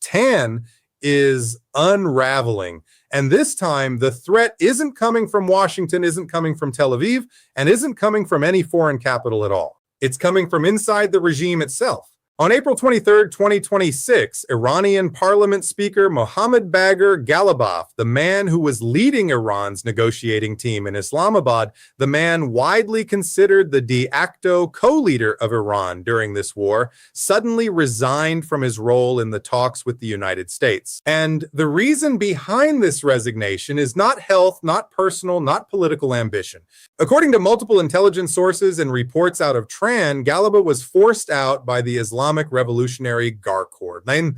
TAN is unraveling. And this time, the threat isn't coming from Washington, isn't coming from Tel Aviv, and isn't coming from any foreign capital at all. It's coming from inside the regime itself. On April 23, 2026, Iranian Parliament Speaker Mohammad Bagher Ghalibaf, the man who was leading Iran's negotiating team in Islamabad, the man widely considered the de facto co-leader of Iran during this war, suddenly resigned from his role in the talks with the United States. And the reason behind this resignation is not health, not personal, not political ambition. According to multiple intelligence sources and reports out of Tehran, Ghalibaf was forced out by the Islamic Revolutionary Guard Corps. The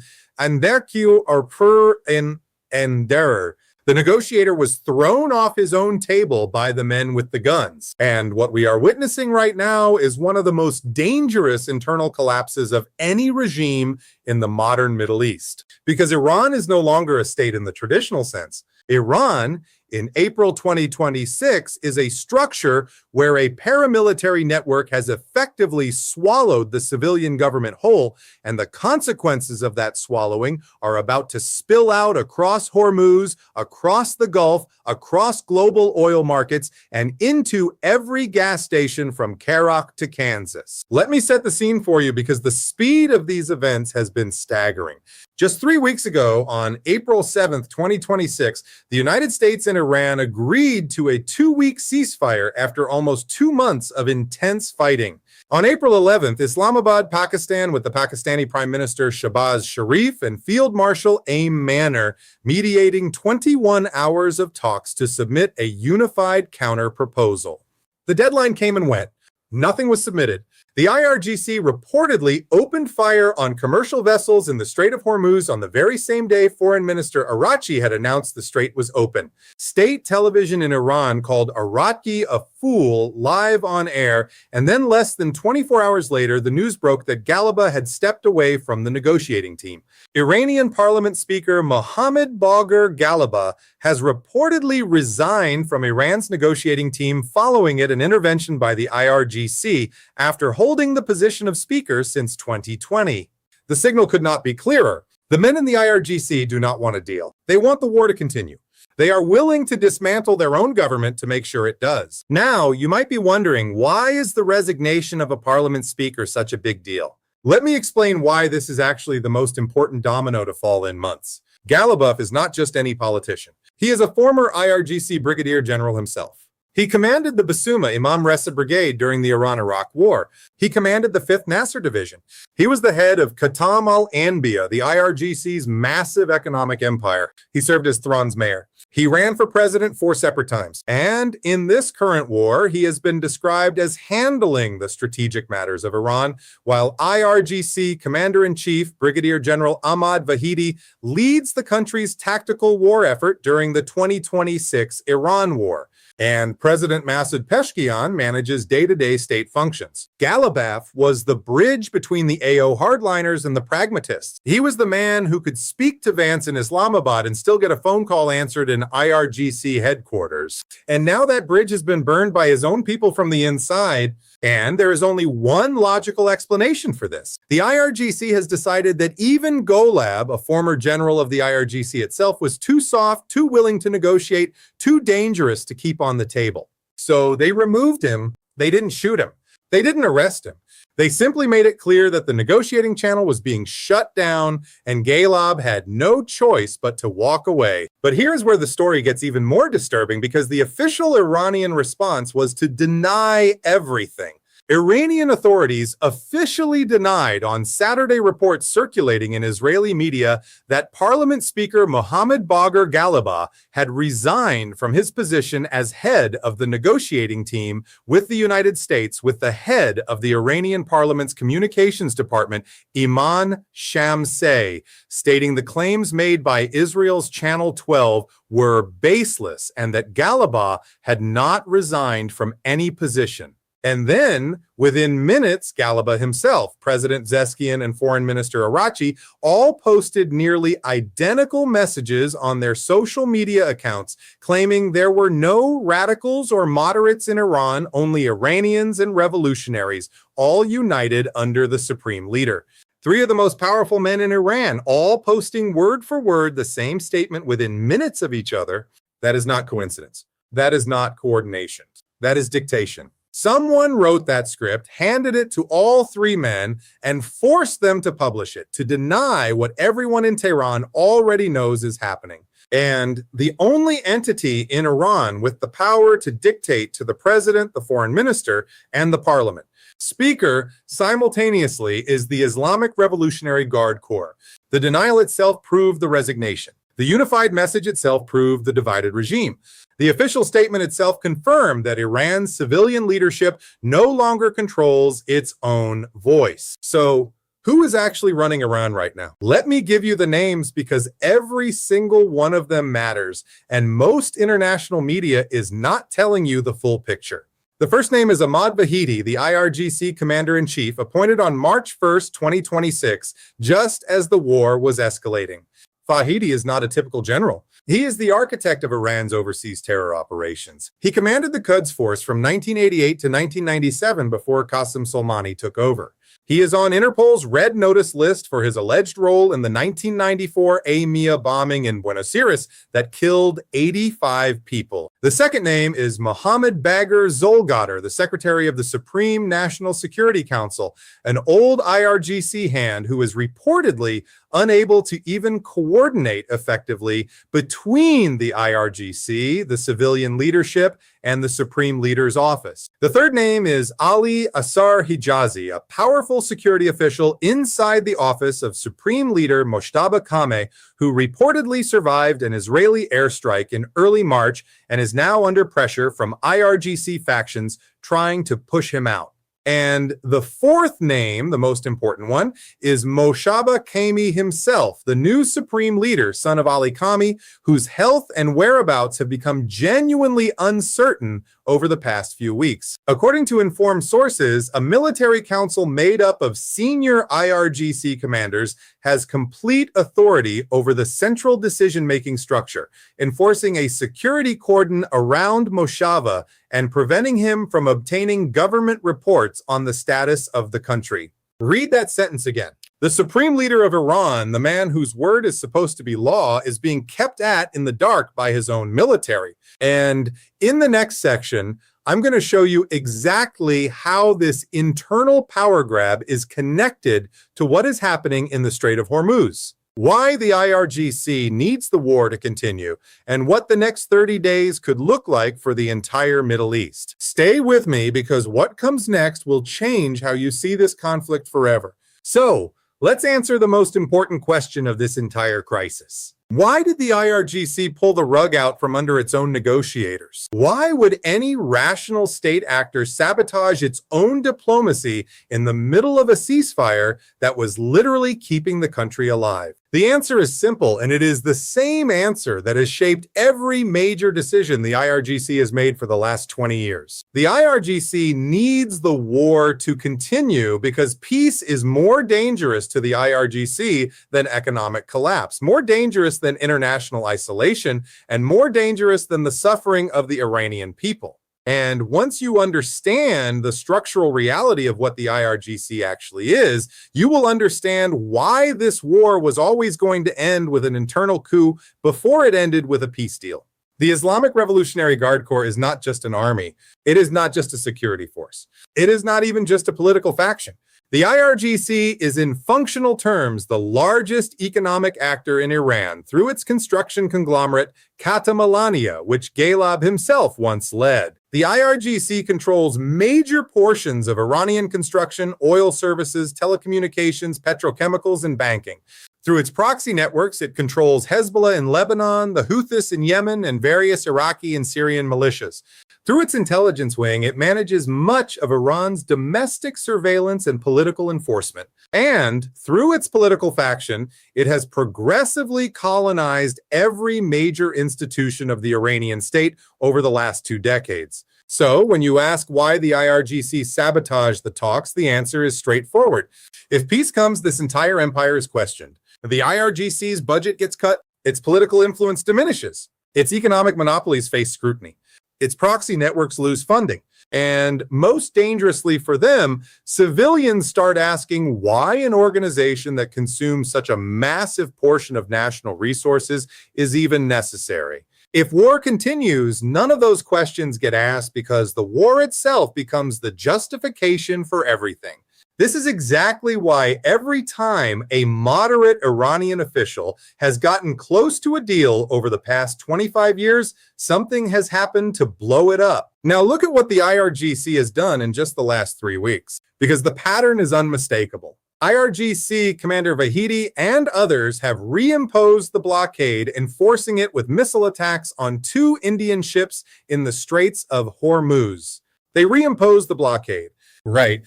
negotiator was thrown off his own table by the men with the guns. And what we are witnessing right now is one of the most dangerous internal collapses of any regime in the modern Middle East. Because Iran is no longer a state in the traditional sense. Iran, in April 2026, is a structure where a paramilitary network has effectively swallowed the civilian government whole, and the consequences of that swallowing are about to spill out across Hormuz, across the Gulf, across global oil markets, and into every gas station from Kerak to Kansas. Let me set the scene for you because the speed of these events has been staggering. Just 3 weeks ago, on April 7th, 2026, the United States and Iran agreed to a 2-week ceasefire after almost 2 months of intense fighting. On April 11th, Islamabad, Pakistan, with the Pakistani Prime Minister Shahbaz Sharif and Field Marshal Aim Manor mediating 21 hours of talks to submit a unified counter proposal. The deadline came and went. Nothing was submitted. The IRGC reportedly opened fire on commercial vessels in the Strait of Hormuz on the very same day Foreign Minister Araghchi had announced the strait was open. State television in Iran called Araghchi a fool live on air, and then less than 24 hours later, the news broke that Ghalibaf had stepped away from the negotiating team. Iranian Parliament Speaker Mohammad Bagher Ghalibaf has reportedly resigned from Iran's negotiating team following an intervention by the IRGC after holding the position of speaker since 2020. The signal could not be clearer. The men in the IRGC do not want a deal. They want the war to continue. They are willing to dismantle their own government to make sure it does. Now, you might be wondering, why is the resignation of a parliament speaker such a big deal? Let me explain why this is actually the most important domino to fall in months. Ghalibaf is not just any politician. He is a former IRGC brigadier general himself. He commanded the Basuma Imam Reza Brigade during the Iran-Iraq War. He commanded the 5th Nasser Division. He was the head of Khatam al-Anbiya, the IRGC's massive economic empire. He served as Thrawn's mayor. He ran for president 4 separate times. And in this current war, he has been described as handling the strategic matters of Iran, while IRGC Commander-in-Chief Brigadier General Ahmad Vahidi leads the country's tactical war effort during the 2026 Iran War. And President Masoud Pezeshkian manages day-to-day state functions. Ghalibaf was the bridge between the AO hardliners and the pragmatists. He was the man who could speak to Vance in Islamabad and still get a phone call answered in IRGC headquarters. And now that bridge has been burned by his own people from the inside, and there is only one logical explanation for this. The IRGC has decided that even Golab, a former general of the IRGC itself, was too soft, too willing to negotiate, too dangerous to keep on the table. So they removed him. They didn't shoot him. They didn't arrest him. They simply made it clear that the negotiating channel was being shut down and Golab had no choice but to walk away. But here's where the story gets even more disturbing, because the official Iranian response was to deny everything. Iranian authorities officially denied on Saturday reports circulating in Israeli media that Parliament Speaker Mohammad Bagher Ghalibaf had resigned from his position as head of the negotiating team with the United States with the head of the Iranian Parliament's Communications Department, Iman Shamseh, stating the claims made by Israel's Channel 12 were baseless and that Ghalibaf had not resigned from any position. And then, within minutes, Ghalibaf himself, President Zeskian, and Foreign Minister Araghchi all posted nearly identical messages on their social media accounts, claiming there were no radicals or moderates in Iran, only Iranians and revolutionaries, all united under the supreme leader. Three of the most powerful men in Iran, all posting word for word the same statement within minutes of each other. That is not coincidence. That is not coordination. That is dictation. Someone wrote that script, handed it to all three men, and forced them to publish it, to deny what everyone in Tehran already knows is happening. And the only entity in Iran with the power to dictate to the president, the foreign minister, and the parliament. Speaker simultaneously is the Islamic Revolutionary Guard Corps. The denial itself proved the resignation. The unified message itself proved the divided regime. The official statement itself confirmed that Iran's civilian leadership no longer controls its own voice. So, who is actually running Iran right now? Let me give you the names because every single one of them matters, and most international media is not telling you the full picture. The first name is Ahmad Vahidi, the IRGC commander-in-chief, appointed on March 1st, 2026, just as the war was escalating. Vahidi is not a typical general. He is the architect of Iran's overseas terror operations. He commanded the Quds Force from 1988 to 1997 before Qasem Soleimani took over. He is on Interpol's Red Notice list for his alleged role in the 1994 EMEA bombing in Buenos Aires that killed 85 people. The second name is Mohammad Bagher Zolgadar, the Secretary of the Supreme National Security Council, an old IRGC hand who is reportedly unable to even coordinate effectively between the IRGC, the civilian leadership, and the Supreme Leader's office. The third name is Ali Asar Hijazi, a powerful security official inside the office of Supreme Leader Mojtaba Kameh, who reportedly survived an Israeli airstrike in early March and is now under pressure from IRGC factions trying to push him out. And the fourth name, the most important one, is Mojtaba Kameh himself, the new supreme leader, son of Ali Kameh, whose health and whereabouts have become genuinely uncertain over the past few weeks. According to informed sources, a military council made up of senior IRGC commanders has complete authority over the central decision-making structure, enforcing a security cordon around Mojtaba and preventing him from obtaining government reports on the status of the country. Read that sentence again. The supreme leader of Iran, the man whose word is supposed to be law, is being kept in the dark by his own military. And in the next section, I'm going to show you exactly how this internal power grab is connected to what is happening in the Strait of Hormuz, why the IRGC needs the war to continue, and what the next 30 days could look like for the entire Middle East. Stay with me because what comes next will change how you see this conflict forever. So, let's answer the most important question of this entire crisis. Why did the IRGC pull the rug out from under its own negotiators? Why would any rational state actor sabotage its own diplomacy in the middle of a ceasefire that was literally keeping the country alive? The answer is simple, and it is the same answer that has shaped every major decision the IRGC has made for the last 20 years. The IRGC needs the war to continue because peace is more dangerous to the IRGC than economic collapse, more dangerous than international isolation, and more dangerous than the suffering of the Iranian people. And once you understand the structural reality of what the IRGC actually is, you will understand why this war was always going to end with an internal coup before it ended with a peace deal. The Islamic Revolutionary Guard Corps is not just an army. It is not just a security force. It is not even just a political faction. The IRGC is in functional terms the largest economic actor in Iran through its construction conglomerate Katamalania, which Ghalib himself once led. The IRGC controls major portions of Iranian construction, oil services, telecommunications, petrochemicals, and banking. Through its proxy networks, it controls Hezbollah in Lebanon, the Houthis in Yemen, and various Iraqi and Syrian militias. Through its intelligence wing, it manages much of Iran's domestic surveillance and political enforcement. And through its political faction, it has progressively colonized every major institution of the Iranian state over the last 2 decades. So, when you ask why the IRGC sabotaged the talks, the answer is straightforward. If peace comes, this entire empire is questioned. The IRGC's budget gets cut, its political influence diminishes, its economic monopolies face scrutiny, its proxy networks lose funding, And most dangerously for them, civilians start asking why an organization that consumes such a massive portion of national resources is even necessary. If war continues, none of those questions get asked because the war itself becomes the justification for everything. This is exactly why every time a moderate Iranian official has gotten close to a deal over the past 25 years, something has happened to blow it up. Now look at what the IRGC has done in just the last 3 weeks, because the pattern is unmistakable. IRGC Commander Vahidi and others have reimposed the blockade, enforcing it with missile attacks on 2 Indian ships in the Straits of Hormuz. They reimposed the blockade. Right.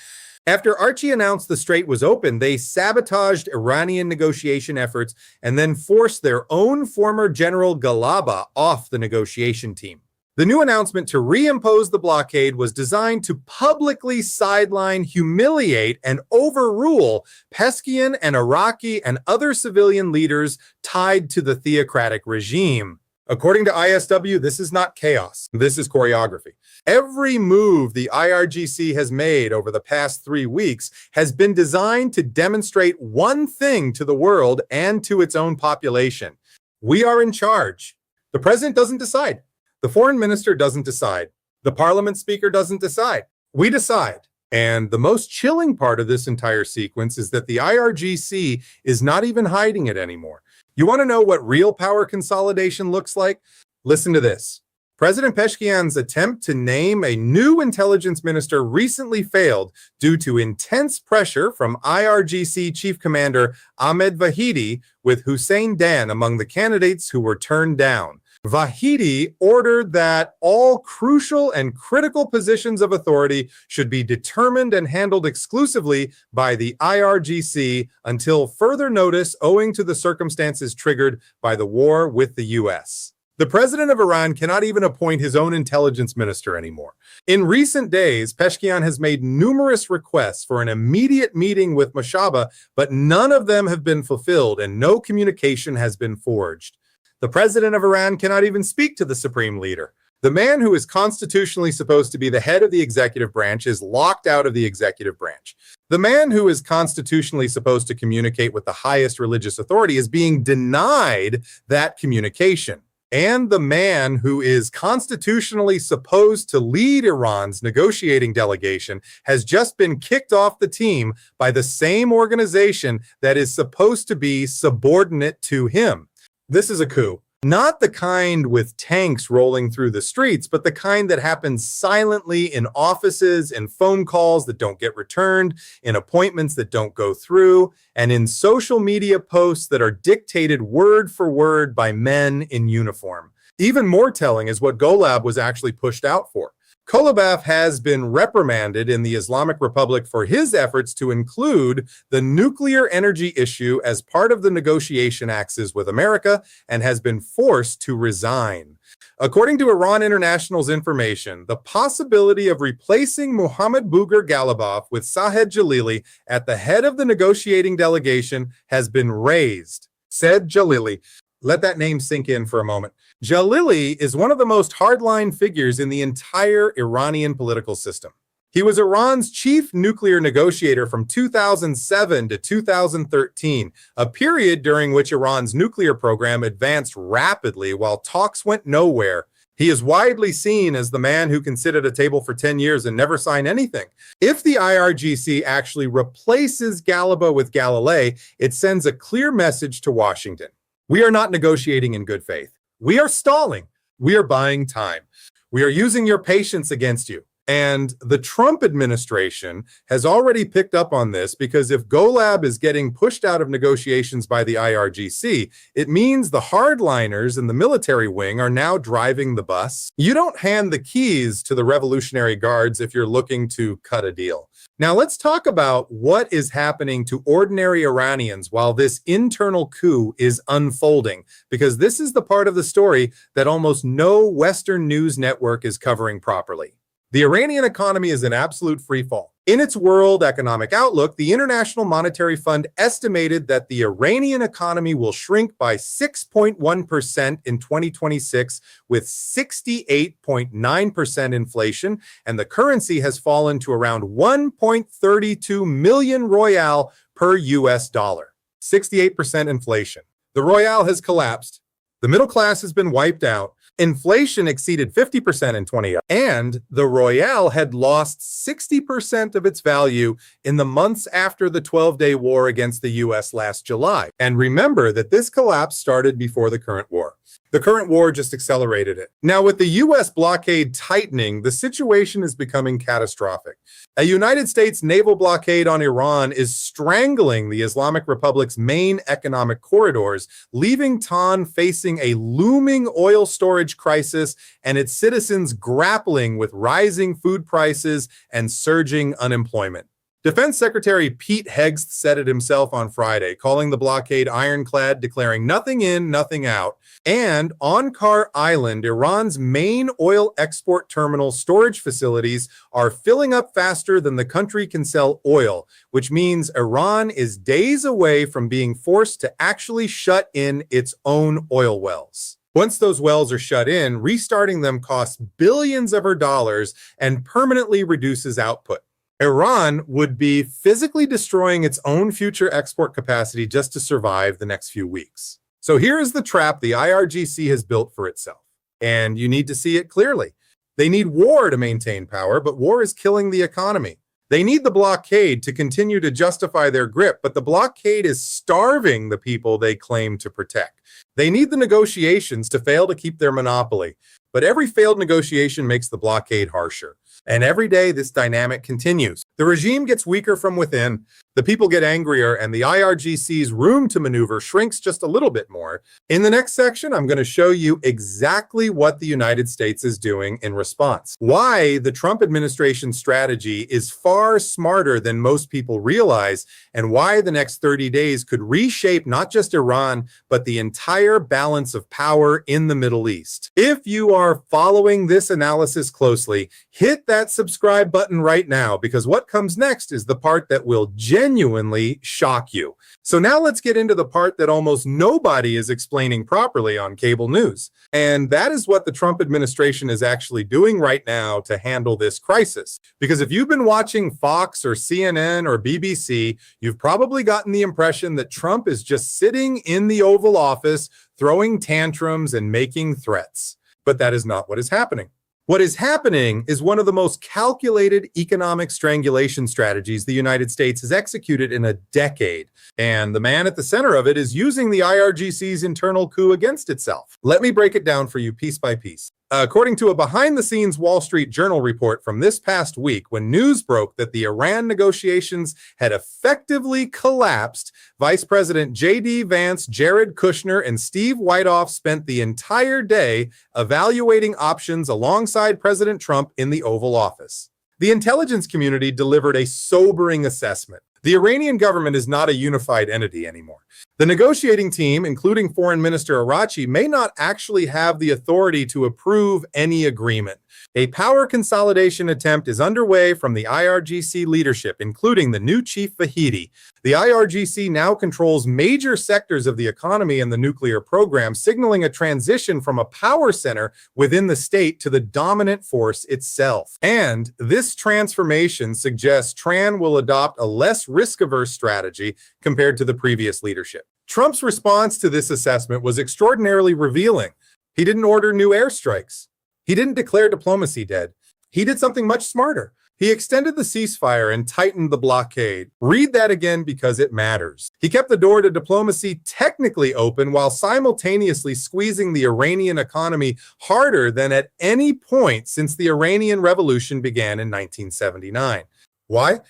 After Archie announced the strait was open, they sabotaged Iranian negotiation efforts and then forced their own former General Ghalaba off the negotiation team. The new announcement to reimpose the blockade was designed to publicly sideline, humiliate, and overrule Pezeshkian and Iraqi and other civilian leaders tied to the theocratic regime. According to ISW, this is not chaos. This is choreography. Every move the IRGC has made over the past 3 weeks has been designed to demonstrate one thing to the world and to its own population. We are in charge. The president doesn't decide. The foreign minister doesn't decide. The parliament speaker doesn't decide. We decide. And the most chilling part of this entire sequence is that the IRGC is not even hiding it anymore. You want to know what real power consolidation looks like? Listen to this. President Pezeshkian's attempt to name a new intelligence minister recently failed due to intense pressure from IRGC Chief Commander Ahmed Vahidi, with Hussein Dan among the candidates who were turned down. Vahidi ordered that all crucial and critical positions of authority should be determined and handled exclusively by the IRGC until further notice, owing to the circumstances triggered by the war with the US. The president of Iran cannot even appoint his own intelligence minister anymore. In recent days, Pezeshkian has made numerous requests for an immediate meeting with Mashaba, but none of them have been fulfilled and no communication has been forged. The president of Iran cannot even speak to the supreme leader. The man who is constitutionally supposed to be the head of the executive branch is locked out of the executive branch. The man who is constitutionally supposed to communicate with the highest religious authority is being denied that communication. And the man who is constitutionally supposed to lead Iran's negotiating delegation has just been kicked off the team by the same organization that is supposed to be subordinate to him. This is a coup. Not the kind with tanks rolling through the streets, but the kind that happens silently in offices, in phone calls that don't get returned, in appointments that don't go through, and in social media posts that are dictated word for word by men in uniform. Even more telling is what Golab was actually pushed out for. Kolobaf has been reprimanded in the Islamic Republic for his efforts to include the nuclear energy issue as part of the negotiation axis with America and has been forced to resign. According to Iran International's information, the possibility of replacing Mohammad Bougar Ghalibaf with Sahed Jalili at the head of the negotiating delegation has been raised, said Jalili. Let that name sink in for a moment. Jalili is one of the most hardline figures in the entire Iranian political system. He was Iran's chief nuclear negotiator from 2007 to 2013, a period during which Iran's nuclear program advanced rapidly while talks went nowhere. He is widely seen as the man who can sit at a table for 10 years and never sign anything. If the IRGC actually replaces Ghalibaf with Galilei, it sends a clear message to Washington. We are not negotiating in good faith. We are stalling. We are buying time. We are using your patience against you. And the Trump administration has already picked up on this, because if Golab is getting pushed out of negotiations by the IRGC, it means the hardliners in the military wing are now driving the bus. You don't hand the keys to the Revolutionary Guards if you're looking to cut a deal. Now let's talk about what is happening to ordinary Iranians while this internal coup is unfolding, because this is the part of the story that almost no Western news network is covering properly. The Iranian economy is in absolute freefall. In its World Economic Outlook, the International Monetary Fund estimated that the Iranian economy will shrink by 6.1% in 2026, with 68.9% inflation, and the currency has fallen to around 1.32 million royale per US dollar. 68% inflation. The royale has collapsed. The middle class has been wiped out. Inflation exceeded 50% in 2020, and the royale had lost 60% of its value in the months after the 12-day war against the US last July. And remember that this collapse started before the current war. The current war just accelerated it. Now, with the US blockade tightening, the situation is becoming catastrophic. A United States naval blockade on Iran is strangling the Islamic Republic's main economic corridors, leaving Tehran facing a looming oil storage crisis and its citizens grappling with rising food prices and surging unemployment. Defense Secretary Pete Hegseth said it himself on Friday, calling the blockade ironclad, declaring nothing in, nothing out. And on Car Island, Iran's main oil export terminal storage facilities are filling up faster than the country can sell oil, which means Iran is days away from being forced to actually shut in its own oil wells. Once those wells are shut in, restarting them costs billions of dollars and permanently reduces output. Iran would be physically destroying its own future export capacity just to survive the next few weeks. So here is the trap the IRGC has built for itself, and you need to see it clearly. They need war to maintain power, but war is killing the economy. They need the blockade to continue to justify their grip, but the blockade is starving the people they claim to protect. They need the negotiations to fail to keep their monopoly, but every failed negotiation makes the blockade harsher. And every day this dynamic continues. The regime gets weaker from within, the people get angrier, and the IRGC's room to maneuver shrinks just a little bit more. In the next section, I'm going to show you exactly what the United States is doing in response. Why the Trump administration strategy is far smarter than most people realize, and why the next 30 days could reshape not just Iran, but the entire balance of power in the Middle East. If you are following this analysis closely, hit that subscribe button right now, because what comes next is the part that will genuinely shock you. So now let's get into the part that almost nobody is explaining properly on cable news. And that is what the Trump administration is actually doing right now to handle this crisis. Because if you've been watching Fox or CNN or BBC, you've probably gotten the impression that Trump is just sitting in the Oval Office, throwing tantrums and making threats. But that is not what is happening. What is happening is one of the most calculated economic strangulation strategies the United States has executed in a decade. And the man at the center of it is using the IRGC's internal coup against itself. Let me break it down for you piece by piece. According to a behind-the-scenes Wall Street Journal report from this past week, when news broke that the Iran negotiations had effectively collapsed, Vice President J.D. Vance, Jared Kushner, and Steve Wyckoff spent the entire day evaluating options alongside President Trump in the Oval Office. The intelligence community delivered a sobering assessment. The Iranian government is not a unified entity anymore. The negotiating team, including Foreign Minister Arachi, may not actually have the authority to approve any agreement. A power consolidation attempt is underway from the IRGC leadership, including the new chief Vahidi. The IRGC now controls major sectors of the economy and the nuclear program, signaling a transition from a power center within the state to the dominant force itself. And this transformation suggests Tran will adopt a less risk-averse strategy compared to the previous leadership. Trump's response to this assessment was extraordinarily revealing. He didn't order new airstrikes. He didn't declare diplomacy dead. He did something much smarter. He extended the ceasefire and tightened the blockade. Read that again because it matters. He kept the door to diplomacy technically open while simultaneously squeezing the Iranian economy harder than at any point since the Iranian Revolution began in 1979. Why?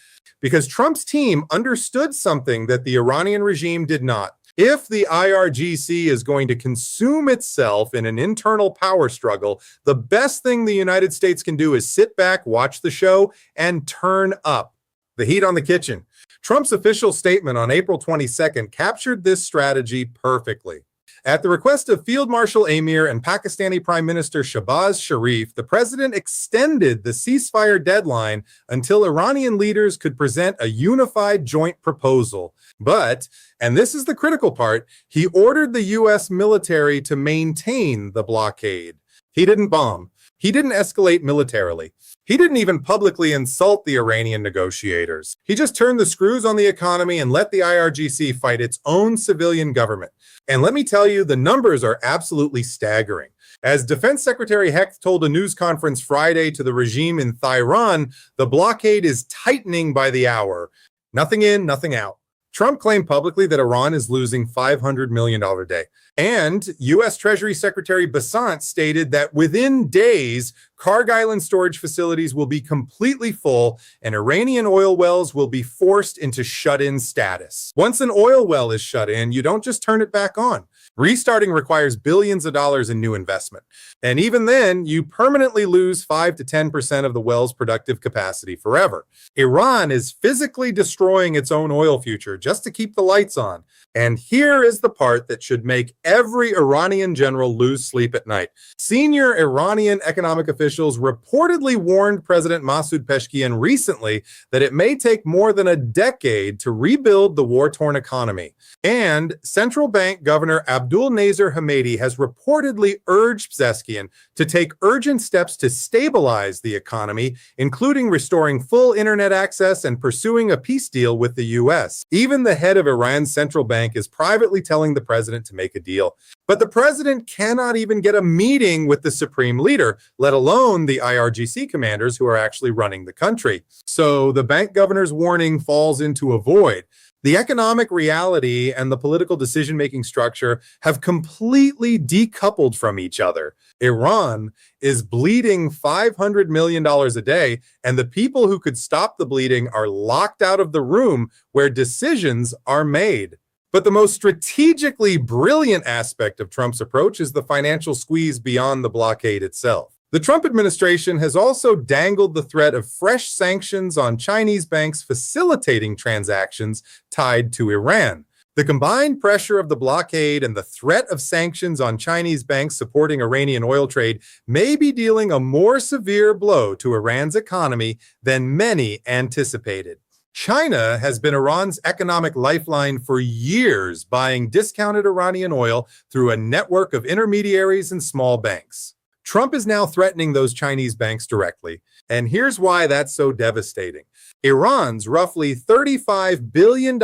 Because Trump's team understood something that the Iranian regime did not. If the IRGC is going to consume itself in an internal power struggle, the best thing the United States can do is sit back, watch the show, and turn up the heat on the kitchen. Trump's official statement on April 22nd captured this strategy perfectly. At the request of Field Marshal Amir and Pakistani Prime Minister Shahbaz Sharif, the president extended the ceasefire deadline until Iranian leaders could present a unified joint proposal. But, and this is the critical part, he ordered the U.S. military to maintain the blockade. He didn't bomb. He didn't escalate militarily. He didn't even publicly insult the Iranian negotiators. He just turned the screws on the economy and let the IRGC fight its own civilian government. And let me tell you, the numbers are absolutely staggering. As Defense Secretary Hecht told a news conference Friday to the regime in Tehran, the blockade is tightening by the hour. Nothing in, nothing out. Trump claimed publicly that Iran is losing $500 million a day. And U.S. Treasury Secretary Besant stated that within days, Kharg Island storage facilities will be completely full and Iranian oil wells will be forced into shut-in status. Once an oil well is shut in, you don't just turn it back on. Restarting requires billions of dollars in new investment. And even then, you permanently lose 5 to 10% of the well's productive capacity forever. Iran is physically destroying its own oil future just to keep the lights on. And here is the part that should make every Iranian general lose sleep at night. Senior Iranian economic officials reportedly warned President Masoud Pezeshkian recently that it may take more than a decade to rebuild the war-torn economy. And central bank governor Abdul Nasser Hamedi has reportedly urged Pezeshkian to take urgent steps to stabilize the economy, including restoring full internet access and pursuing a peace deal with the U.S. Even the head of Iran's central bank is privately telling the president to make a deal. But the president cannot even get a meeting with the supreme leader, let alone the IRGC commanders who are actually running the country. So the bank governor's warning falls into a void. The economic reality and the political decision-making structure have completely decoupled from each other. Iran is bleeding $500 million a day, and the people who could stop the bleeding are locked out of the room where decisions are made. But the most strategically brilliant aspect of Trump's approach is the financial squeeze beyond the blockade itself. The Trump administration has also dangled the threat of fresh sanctions on Chinese banks facilitating transactions tied to Iran. The combined pressure of the blockade and the threat of sanctions on Chinese banks supporting Iranian oil trade may be dealing a more severe blow to Iran's economy than many anticipated. China has been Iran's economic lifeline for years, buying discounted Iranian oil through a network of intermediaries and small banks. Trump is now threatening those Chinese banks directly, and here's why that's so devastating. Iran's roughly $35 billion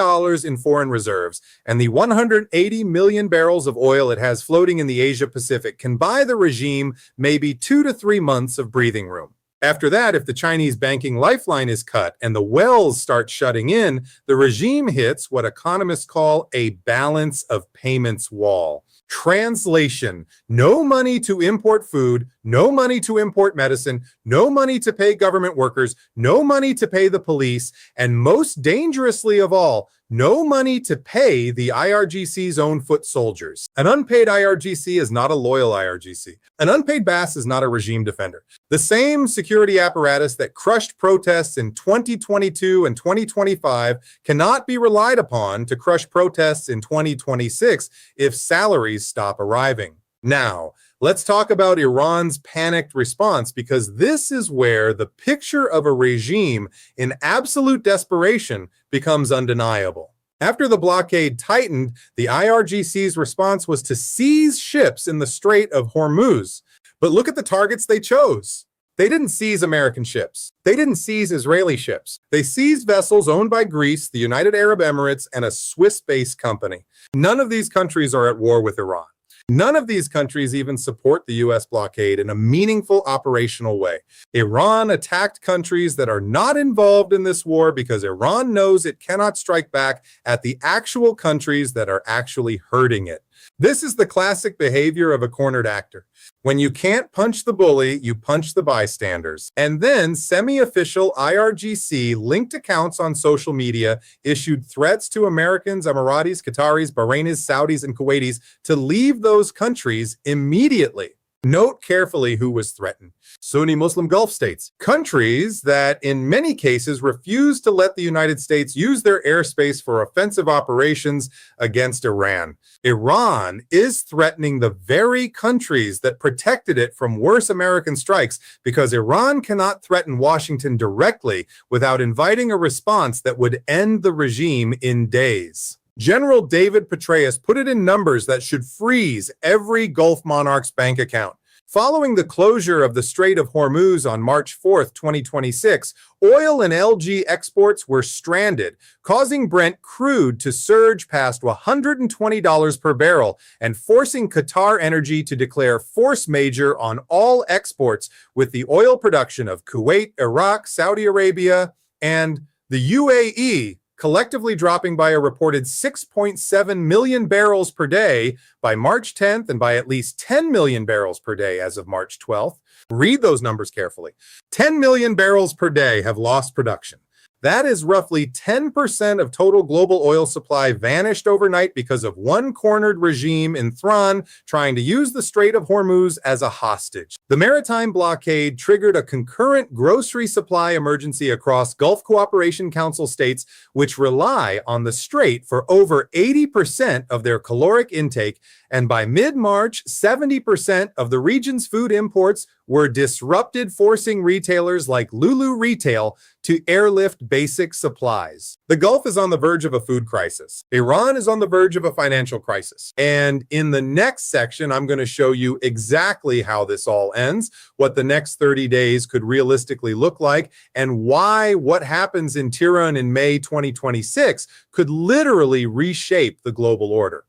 in foreign reserves and the 180 million barrels of oil it has floating in the Asia-Pacific can buy the regime maybe 2 to 3 months of breathing room. After that, if the Chinese banking lifeline is cut and the wells start shutting in, the regime hits what economists call a balance of payments wall. Translation: no money to import food, no money to import medicine, no money to pay government workers, no money to pay the police, and most dangerously of all, no money to pay the IRGC's own foot soldiers. An unpaid IRGC is not a loyal IRGC. An unpaid BAS is not a regime defender. The same security apparatus that crushed protests in 2022 and 2025 cannot be relied upon to crush protests in 2026 if salaries stop arriving. Now, let's talk about Iran's panicked response, because this is where the picture of a regime in absolute desperation becomes undeniable. After the blockade tightened, the IRGC's response was to seize ships in the Strait of Hormuz. But look at the targets they chose. They didn't seize American ships. They didn't seize Israeli ships. They seized vessels owned by Greece, the United Arab Emirates, and a Swiss-based company. None of these countries are at war with Iran. None of these countries even support the U.S. blockade in a meaningful operational way. Iran attacked countries that are not involved in this war because Iran knows it cannot strike back at the actual countries that are actually hurting it. This is the classic behavior of a cornered actor. When you can't punch the bully, you punch the bystanders. And then semi-official IRGC linked accounts on social media issued threats to Americans, Emiratis, Qataris, Bahrainis, Saudis, and Kuwaitis to leave those countries immediately. Note carefully who was threatened. Sunni Muslim Gulf states, countries that in many cases refuse to let the United States use their airspace for offensive operations against Iran. Iran is threatening the very countries that protected it from worse American strikes because Iran cannot threaten Washington directly without inviting a response that would end the regime in days. General David Petraeus put it in numbers that should freeze every Gulf monarch's bank account. Following the closure of the Strait of Hormuz on March 4, 2026, oil and LNG exports were stranded, causing Brent crude to surge past $120 per barrel and forcing Qatar Energy to declare force majeure on all exports, with the oil production of Kuwait, Iraq, Saudi Arabia, and the UAE collectively dropping by a reported 6.7 million barrels per day by March 10th and by at least 10 million barrels per day as of March 12th. Read those numbers carefully. 10 million barrels per day have lost production. That is roughly 10% of total global oil supply vanished overnight because of one cornered regime in Tehran trying to use the Strait of Hormuz as a hostage. The maritime blockade triggered a concurrent grocery supply emergency across Gulf Cooperation Council states, which rely on the strait for over 80% of their caloric intake, and by mid-March, 70% of the region's food imports were disrupted, forcing retailers like Lulu Retail to airlift basic supplies. The Gulf is on the verge of a food crisis. Iran is on the verge of a financial crisis. And in the next section, I'm going to show you exactly how this all ends, what the next 30 days could realistically look like, and why what happens in Tehran in May 2026 could literally reshape the global order.